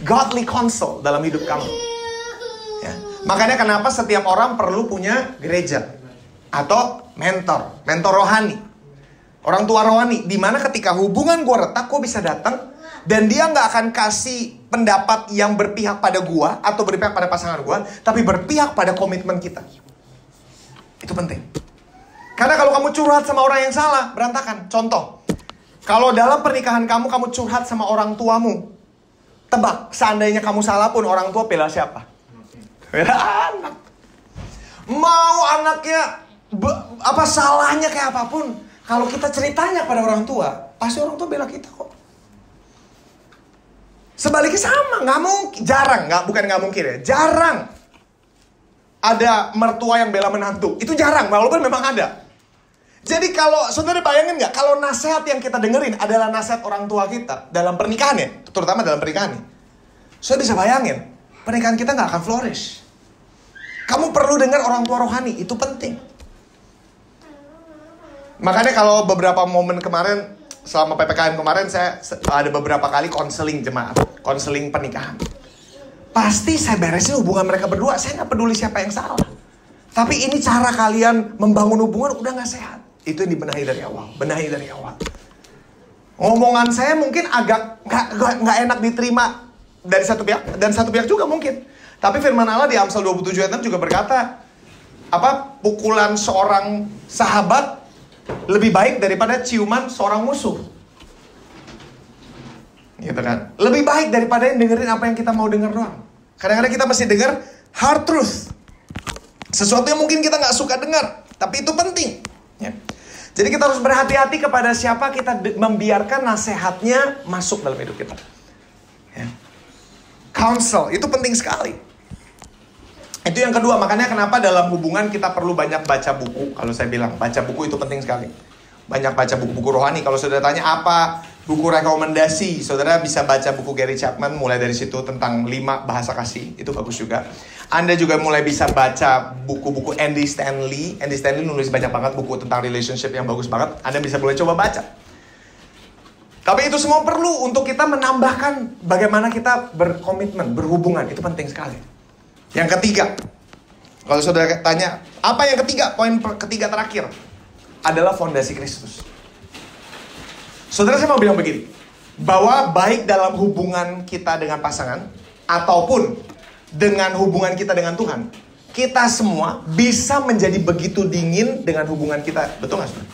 godly counsel dalam hidup kamu. Ya. Makanya kenapa setiap orang perlu punya gereja atau mentor rohani, orang tua rohani, di mana ketika hubungan gue retak, gue bisa datang dan dia nggak akan kasih pendapat yang berpihak pada gue atau berpihak pada pasangan gue, tapi berpihak pada komitmen kita. Itu penting. Karena kalau kamu curhat sama orang yang salah, berantakan. Contoh, kalau dalam pernikahan kamu curhat sama orang tuamu, tebak, seandainya kamu salah pun orang tua bela siapa? Bela anak. Mau anaknya salahnya kayak apapun, kalau kita ceritanya pada orang tua, pasti orang tua bela kita kok. Sebaliknya sama, jarang ada mertua yang bela menantu. Itu jarang, walaupun memang ada. Jadi kalau saudara bayangin nggak, kalau nasihat yang kita dengerin adalah nasihat orang tua kita dalam pernikahan ya, terutama dalam pernikahan nih, saya bisa bayangin pernikahan kita nggak akan flourish. Kamu perlu dengar orang tua rohani, itu penting. Makanya kalau beberapa momen kemarin, selama PPKM kemarin, saya ada beberapa kali konseling jemaat, konseling pernikahan. Pasti saya beresin hubungan mereka berdua. Saya nggak peduli siapa yang salah. Tapi ini cara kalian membangun hubungan udah nggak sehat. Itu yang dibenahi dari awal. Ngomongan saya mungkin agak nggak enak diterima dari satu pihak dan satu pihak juga mungkin. Tapi firman Allah di Amsal 27 ayat 6 juga berkata, pukulan seorang sahabat lebih baik daripada ciuman seorang musuh. Gitu kan? Lebih baik daripada yang dengerin apa yang kita mau denger doang. Kadang-kadang kita mesti denger hard truth, sesuatu yang mungkin kita gak suka dengar, tapi itu penting ya. Jadi kita harus berhati-hati kepada siapa kita membiarkan nasihatnya masuk dalam hidup kita ya. Counsel, itu penting sekali. Itu yang kedua, makanya kenapa dalam hubungan kita perlu banyak baca buku. Kalau saya bilang, baca buku itu penting sekali. Banyak baca buku-buku rohani. Kalau saudara tanya apa buku rekomendasi, saudara bisa baca buku Gary Chapman, mulai dari situ tentang 5 bahasa kasih, itu bagus juga. Anda juga mulai bisa baca buku-buku Andy Stanley. Andy Stanley nulis banyak banget buku tentang relationship yang bagus banget. Anda bisa mulai coba baca. Tapi itu semua perlu untuk kita menambahkan bagaimana kita berkomitmen, berhubungan. Itu penting sekali. Yang ketiga, kalau saudara tanya, apa yang ketiga? Poin ketiga terakhir adalah fondasi Kristus. Saudara, saya mau bilang begini, bahwa baik dalam hubungan kita dengan pasangan ataupun dengan hubungan kita dengan Tuhan, kita semua bisa menjadi begitu dingin dengan hubungan kita. Betul gak, saudara?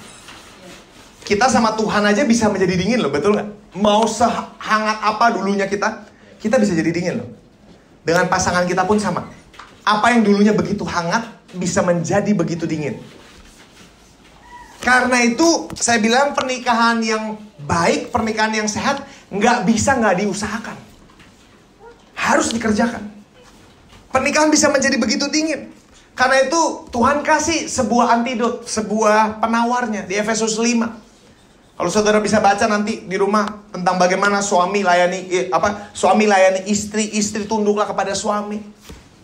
Kita sama Tuhan aja bisa menjadi dingin loh, betul gak? Mau sehangat apa dulunya kita bisa jadi dingin loh. Dengan pasangan kita pun sama. Apa yang dulunya begitu hangat bisa menjadi begitu dingin. Karena itu saya bilang pernikahan yang baik, pernikahan yang sehat nggak bisa nggak diusahakan. Harus dikerjakan. Pernikahan bisa menjadi begitu dingin. Karena itu Tuhan kasih sebuah antidot, sebuah penawarnya di Efesus 5. Kalau saudara bisa baca nanti di rumah tentang bagaimana suami layani istri, istri tunduklah kepada suami.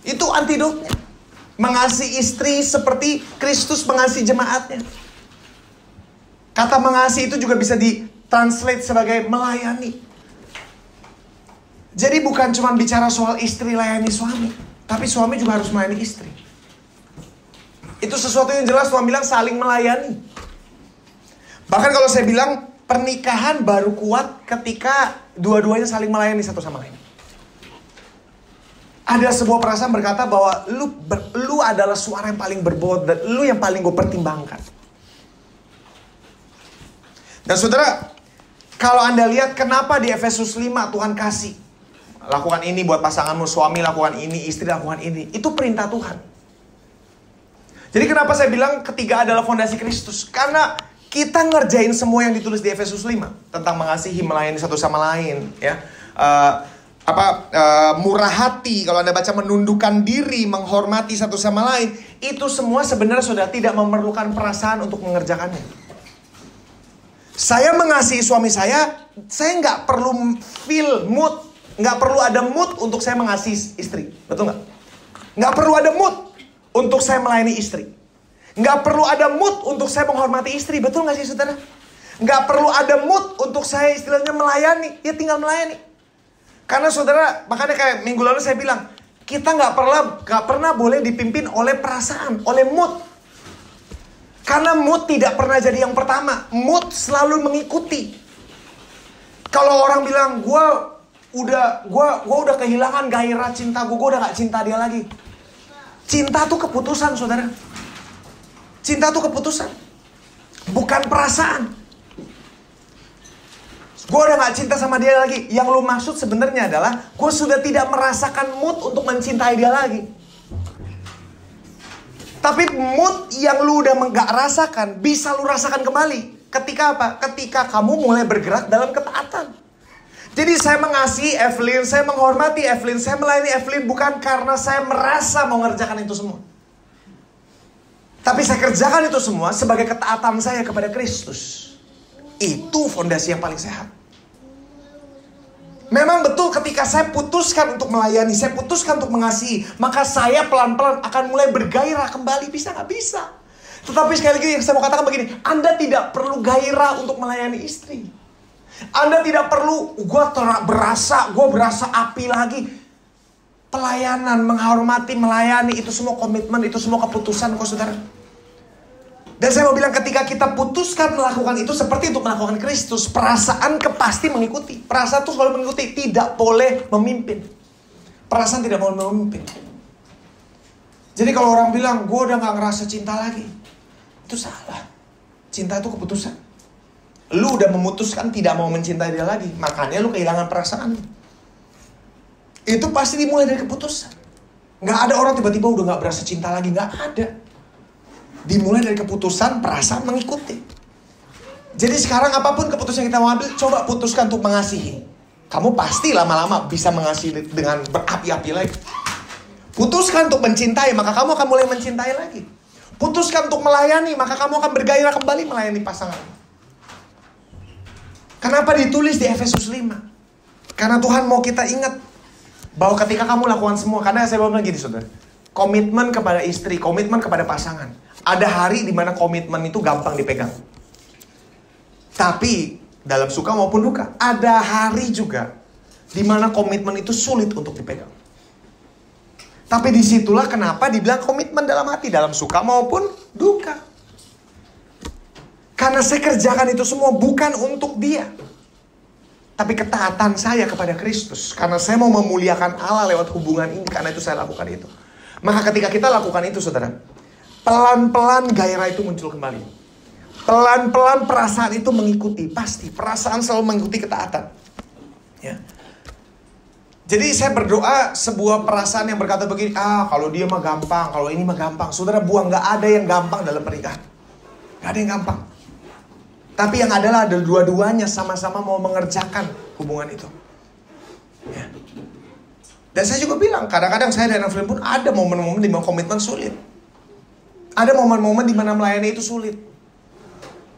Itu antidotnya. Mengasihi istri seperti Kristus mengasihi jemaatnya. Kata mengasihi itu juga bisa ditranslate sebagai melayani. Jadi bukan cuma bicara soal istri layani suami, tapi suami juga harus melayani istri. Itu sesuatu yang jelas Tuhan bilang saling melayani. Bahkan kalau saya bilang pernikahan baru kuat ketika dua-duanya saling melayani satu sama lain. Ada sebuah perasaan berkata bahwa lu adalah suara yang paling berbobot dan lu yang paling gue pertimbangkan. Dan saudara, kalau Anda lihat kenapa di Efesus 5 Tuhan kasih lakukan ini buat pasanganmu, suami lakukan ini, istri lakukan ini. Itu perintah Tuhan. Jadi kenapa saya bilang ketiga adalah fondasi Kristus? Karena kita ngerjain semua yang ditulis di Efesus 5 tentang mengasihi, melayani satu sama lain, ya. Murah hati, kalau Anda baca menundukkan diri, menghormati satu sama lain, itu semua sebenarnya sudah tidak memerlukan perasaan untuk mengerjakannya. Saya mengasihi suami saya nggak perlu feel mood, nggak perlu ada mood untuk saya mengasihi istri, betul nggak? Nggak perlu ada mood untuk saya melayani istri, nggak perlu ada mood untuk saya menghormati istri, betul nggak sih saudara? Nggak perlu ada mood untuk saya istilahnya melayani, ya tinggal melayani. Karena saudara, makanya kayak minggu lalu saya bilang, kita nggak pernah boleh dipimpin oleh perasaan, oleh mood. Karena mood tidak pernah jadi yang pertama. Mood selalu mengikuti. Kalau orang bilang, gue udah kehilangan gairah cinta gue udah gak cinta dia lagi. Cinta tuh keputusan, saudara. Cinta tuh keputusan, bukan perasaan. Gue udah gak cinta sama dia lagi. Yang lu maksud sebenarnya adalah gue sudah tidak merasakan mood untuk mencintai dia lagi. Tapi mood yang lu udah gak rasakan, bisa lu rasakan kembali. Ketika apa? Ketika kamu mulai bergerak dalam ketaatan. Jadi saya mengasihi Evelyn, saya menghormati Evelyn, saya melayani Evelyn bukan karena saya merasa mau ngerjakan itu semua. Tapi saya kerjakan itu semua sebagai ketaatan saya kepada Kristus. Itu fondasi yang paling sehat. Memang betul ketika saya putuskan untuk melayani, saya putuskan untuk mengasihi, maka saya pelan-pelan akan mulai bergairah kembali. Bisa gak? Bisa. Tetapi sekali lagi yang saya mau katakan begini, Anda tidak perlu gairah untuk melayani istri. Anda tidak perlu, gue berasa api lagi. Pelayanan, menghormati, melayani, itu semua komitmen, itu semua keputusan kok saudara. Dan saya mau bilang ketika kita putuskan melakukan itu seperti untuk melakukan Kristus, perasaan pasti mengikuti. Perasaan itu selalu mengikuti, tidak boleh memimpin. Perasaan tidak boleh memimpin. Jadi kalau orang bilang, gue udah gak ngerasa cinta lagi, itu salah. Cinta itu keputusan. Lu udah memutuskan tidak mau mencintai dia lagi, makanya lu kehilangan perasaan. Itu pasti dimulai dari keputusan. Gak ada orang tiba-tiba udah gak berasa cinta lagi, gak ada. Dimulai dari keputusan, perasaan mengikuti. Jadi sekarang apapun keputusan yang kita mau ambil, coba putuskan untuk mengasihi. Kamu pasti lama-lama bisa mengasihi dengan berapi-api lagi. Putuskan untuk mencintai, maka kamu akan mulai mencintai lagi. Putuskan untuk melayani, maka kamu akan bergairah kembali melayani pasangan. Kenapa ditulis di Efesus 5? Karena Tuhan mau kita ingat bahwa ketika kamu lakukan semua, karena saya bilang gini saudara, komitmen kepada istri, komitmen kepada pasangan. Ada hari di mana komitmen itu gampang dipegang. Tapi dalam suka maupun duka, ada hari juga di mana komitmen itu sulit untuk dipegang. Tapi disitulah kenapa dibilang komitmen dalam hati, dalam suka maupun duka. Karena saya kerjakan itu semua bukan untuk dia, tapi ketaatan saya kepada Kristus. Karena saya mau memuliakan Allah lewat hubungan ini, karena itu saya lakukan itu. Maka ketika kita lakukan itu saudara, pelan-pelan gairah itu muncul kembali. Pelan-pelan perasaan itu mengikuti. Pasti perasaan selalu mengikuti ketaatan, ya. Jadi saya berdoa sebuah perasaan yang berkata begini, kalau dia mah gampang, kalau ini mah gampang. Saudara buang, gak ada yang gampang dalam pernikahan. Gak ada yang gampang. Tapi yang adalah ada dua-duanya sama-sama mau mengerjakan hubungan itu, ya. Dan saya juga bilang, kadang-kadang saya dan Evelyn pun ada momen-momen di mana komitmen sulit. Ada momen-momen di mana melayani itu sulit.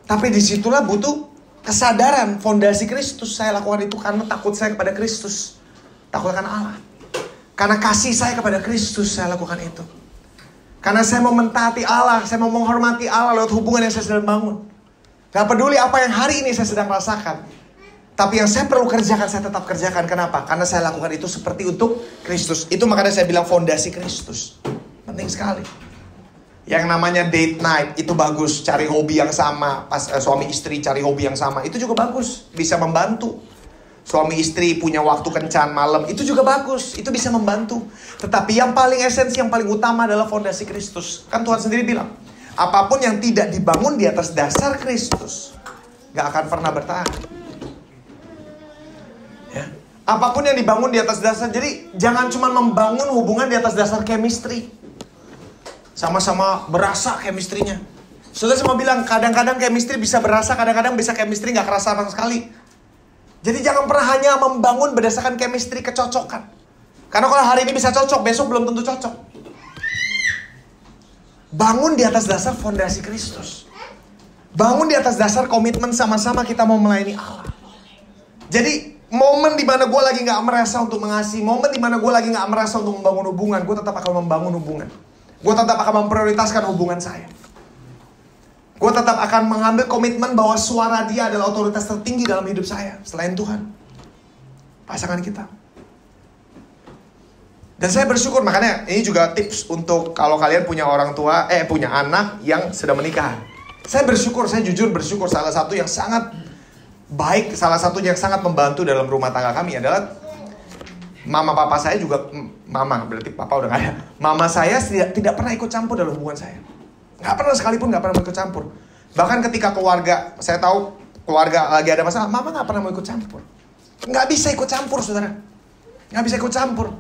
Tapi disitulah butuh kesadaran, fondasi Kristus. Saya lakukan itu karena takut saya kepada Kristus. Takut akan Allah. Karena kasih saya kepada Kristus saya lakukan itu. Karena saya mau mentaati Allah, saya mau menghormati Allah lewat hubungan yang saya sedang bangun. Gak peduli apa yang hari ini saya sedang rasakan, tapi yang saya perlu kerjakan, saya tetap kerjakan. Kenapa? Karena saya lakukan itu seperti untuk Kristus. Itu makanya saya bilang fondasi Kristus. Penting sekali. Yang namanya date night itu bagus. Cari hobi yang sama. Pas suami istri cari hobi yang sama, itu juga bagus. Bisa membantu. Suami istri punya waktu kencan malam, itu juga bagus, itu bisa membantu. Tetapi yang paling esensi, yang paling utama adalah fondasi Kristus. Kan Tuhan sendiri bilang, apapun yang tidak dibangun di atas dasar Kristus gak akan pernah bertahan. Ya. Apapun yang dibangun di atas dasar, jadi jangan cuma membangun hubungan di atas dasar chemistry. Sama-sama berasa chemistry-nya. Saudara semua bilang, kadang-kadang chemistry bisa berasa, kadang-kadang bisa chemistry gak kerasa sama sekali. Jadi jangan pernah hanya membangun berdasarkan chemistry, kecocokan. Karena kalau hari ini bisa cocok, besok belum tentu cocok. Bangun di atas dasar fondasi Kristus. Bangun di atas dasar komitmen sama-sama kita mau melayani Allah. Jadi momen dimana gue lagi gak merasa untuk mengasihi, momen dimana gue lagi gak merasa untuk membangun hubungan, gue tetap akan membangun hubungan. Gue tetap akan memprioritaskan hubungan saya. Gue tetap akan mengambil komitmen bahwa suara dia adalah otoritas tertinggi dalam hidup saya selain Tuhan, pasangan kita. Dan saya bersyukur, makanya ini juga tips untuk kalau kalian punya orang tua, punya anak yang sedang menikah. Saya bersyukur, saya jujur bersyukur. Salah satu yang sangat baik, salah satu yang sangat membantu dalam rumah tangga kami adalah mama papa saya juga, mama berarti papa udah gak ada. Mama saya tidak pernah ikut campur dalam hubungan saya. Gak pernah sekalipun, gak pernah mau ikut campur. Bahkan ketika keluarga, saya tahu keluarga lagi ada masalah, mama gak pernah mau ikut campur. Gak bisa ikut campur, saudara. Gak bisa ikut campur.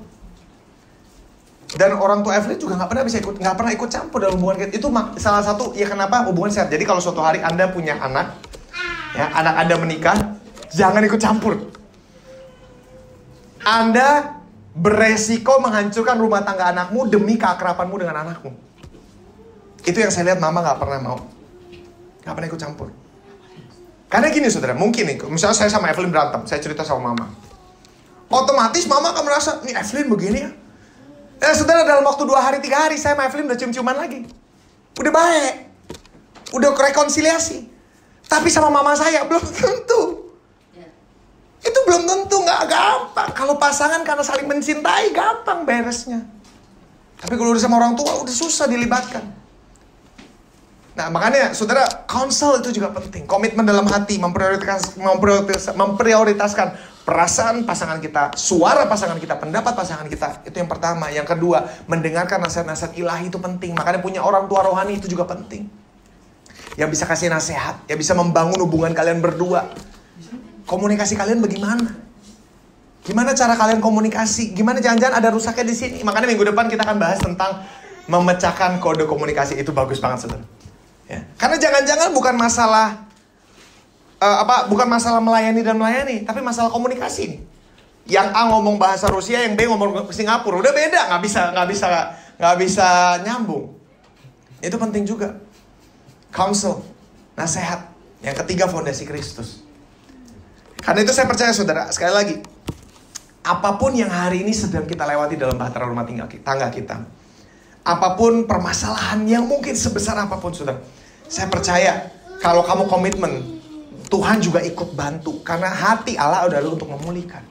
Dan orang tua Evelyn juga gak pernah ikut campur dalam hubungan kita. Itu salah satu, ya kenapa hubungan sehat. Jadi kalau suatu hari Anda punya anak, ya, anak Anda menikah, jangan ikut campur. Anda beresiko menghancurkan rumah tangga anakmu demi keakrabanmu dengan anakmu. Itu yang saya lihat mama gak pernah mau. Gak pernah ikut campur. Karena gini saudara, mungkin nih, misalnya saya sama Evelyn berantem, saya cerita sama mama. Otomatis mama akan merasa, nih Evelyn begini ya. Saudara, dalam waktu 2 hari, 3 hari, saya sama Evelyn udah cium-ciuman lagi. Udah baik. Udah rekonsiliasi. Tapi sama mama saya, belum tentu. Itu belum tentu, gak gampang. Kalau pasangan karena saling mencintai, gampang beresnya. Tapi kalau udah sama orang tua, udah susah dilibatkan. Nah makanya saudara, counsel itu juga penting. Komitmen dalam hati, memprioritaskan perasaan pasangan kita, suara pasangan kita, pendapat pasangan kita. Itu yang pertama. Yang kedua, mendengarkan nasihat-nasihat ilahi itu penting. Makanya punya orang tua rohani itu juga penting. Yang bisa kasih nasihat, yang bisa membangun hubungan kalian berdua. Komunikasi kalian bagaimana? Gimana cara kalian komunikasi? Gimana jangan-jangan ada rusaknya di sini? Makanya minggu depan kita akan bahas tentang memecahkan kode komunikasi. Itu bagus banget saudara. Ya. Karena jangan-jangan bukan masalah bukan masalah melayani dan melayani, tapi masalah komunikasi nih. Yang A ngomong bahasa Rusia, yang B ngomong Singapura, udah beda, nggak bisa nyambung. Itu penting juga. Counsel, nasihat. Yang ketiga, fondasi Kristus. Karena itu saya percaya saudara, sekali lagi, apapun yang hari ini sedang kita lewati dalam bahtera rumah tangga kita, apapun permasalahan yang mungkin sebesar apapun saudara, saya percaya kalau kamu komitmen, Tuhan juga ikut bantu. Karena hati Allah adalah untuk memulihkan.